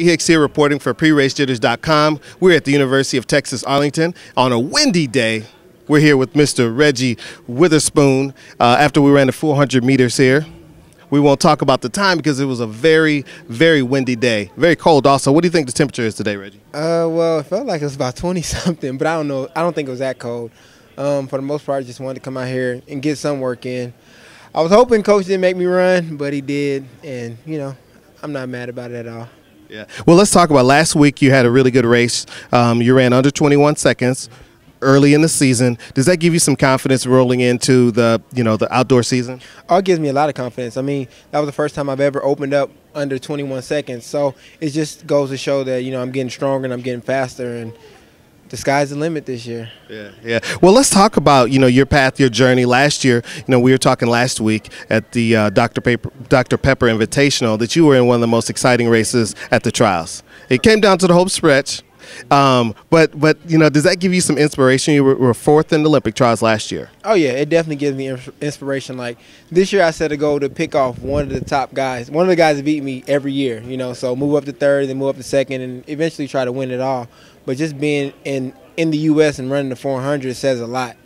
Hicks here reporting for PreRaceJitters.com. We're at the University of Texas Arlington on a windy day. We're here with Mr. Reggie Witherspoon after we ran the 400 meters here. We won't talk about the time because it was a very, very windy day. Very cold also. What do you think the temperature is today, Reggie? Well, it felt like it was about 20-something, but I don't know. I don't think it was that cold. For the most part, I just wanted to come out here and get some work in. I was hoping Coach didn't make me run, but he did, and, you know, I'm not mad about it at all. Yeah. Well, let's talk about last week. You had a really good race. You ran under 21 seconds early in the season. Does that give you some confidence rolling into the outdoor season? Oh, it gives me a lot of confidence. I mean, that was the first time I've ever opened up under 21 seconds. So it just goes to show that, I'm getting stronger and I'm getting faster, and the sky's the limit this year. Yeah. Well, let's talk about, your path, your journey. Last year, we were talking last week at the Dr. Pepper Invitational that you were in one of the most exciting races at the trials. It came down to the home stretch. But does that give you some inspiration? You were fourth in the Olympic trials last year. Oh, yeah, it definitely gives me inspiration. Like, this year I set a goal to pick off one of the top guys, one of the guys that beat me every year, so move up to third, then move up to second, and eventually try to win it all. But just being in the U.S. and running the 400 says a lot,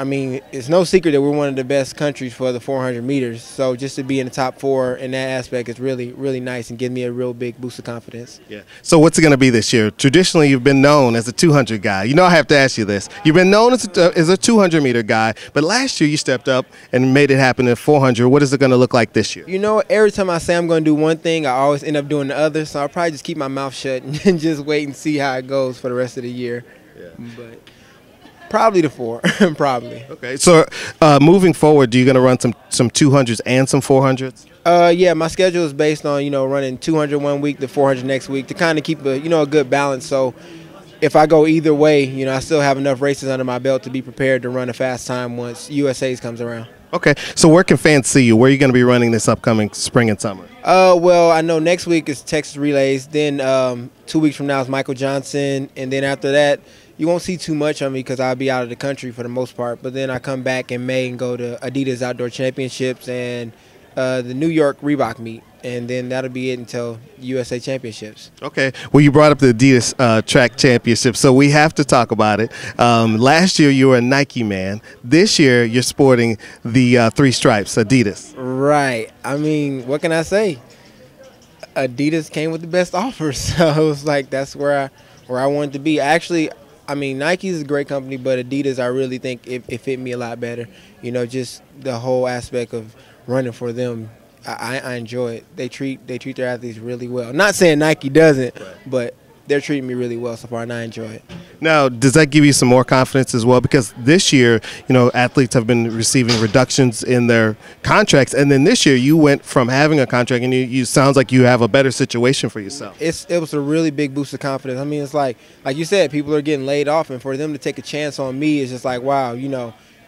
I mean, it's no secret that we're one of the best countries for the 400 meters. So just to be in the top four in that aspect is really, really nice and give me a real big boost of confidence. Yeah. So what's it going to be this year? Traditionally, you've been known as a 200 guy. I have to ask you this. You've been known as a 200-meter guy, but last year you stepped up and made it happen at 400. What is it going to look like this year? Every time I say I'm going to do one thing, I always end up doing the other. So I'll probably just keep my mouth shut and just wait and see how it goes for the rest of the year. Yeah. But probably the 4, probably. Okay, so moving forward, are you going to run some 200s and some 400s? Yeah, my schedule is based on, running 200 one week, the 400 next week to kind of keep a good balance. So if I go either way, I still have enough races under my belt to be prepared to run a fast time once USA's comes around. Okay, so where can fans see you? Where are you going to be running this upcoming spring and summer? Well, I know next week is Texas Relays. Then 2 weeks from now is Michael Johnson. And then after that, you won't see too much of me because I'll be out of the country for the most part. But then I come back in May and go to Adidas Outdoor Championships and the New York Reebok meet. And then that'll be it until USA Championships. Okay. Well, you brought up the Adidas Track Championship, so we have to talk about it. Last year, you were a Nike man. This year, you're sporting the 3 stripes, Adidas. Right. I mean, what can I say? Adidas came with the best offers. So it was like that's where I wanted to be. Actually, I mean, Nike is a great company, but Adidas, I really think it fit me a lot better. Just the whole aspect of running for them. I enjoy it. They treat their athletes really well. Not saying Nike doesn't, right, but they're treating me really well so far, and I enjoy it. Now, does that give you some more confidence as well? Because this year, athletes have been receiving reductions in their contracts, and then this year you went from having a contract, and you sounds like you have a better situation for yourself. It was a really big boost of confidence. I mean, it's like you said, people are getting laid off, and for them to take a chance on me is just like, wow,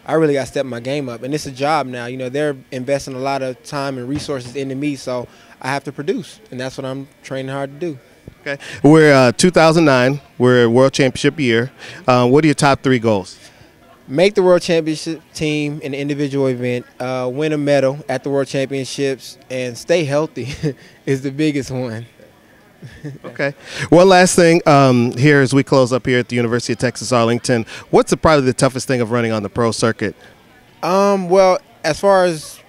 I really got to step my game up. And it's a job now. They're investing a lot of time and resources into me, so I have to produce. And that's what I'm training hard to do. Okay. We're 2009. We're a World Championship year. What are your top 3 goals? Make the World Championship team in an individual event, win a medal at the World Championships, and stay healthy is the biggest one. Okay. One last thing here as we close up here at the University of Texas Arlington. What's probably the toughest thing of running on the pro circuit? Well, as far as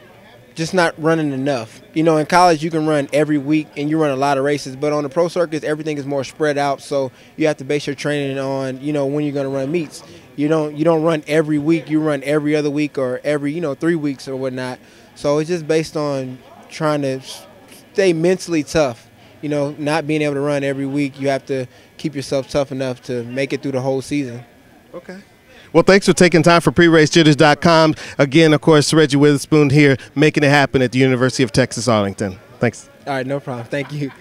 just not running enough. In college you can run every week and you run a lot of races, but on the pro circuits everything is more spread out, so you have to base your training on, when you're going to run meets. You don't run every week, you run every other week or every, 3 weeks or whatnot. So it's just based on trying to stay mentally tough. Not being able to run every week, you have to keep yourself tough enough to make it through the whole season. Okay. Well, thanks for taking time for PreRaceJitters.com. Again, of course, Reggie Witherspoon here, making it happen at the University of Texas Arlington. Thanks. All right, no problem. Thank you.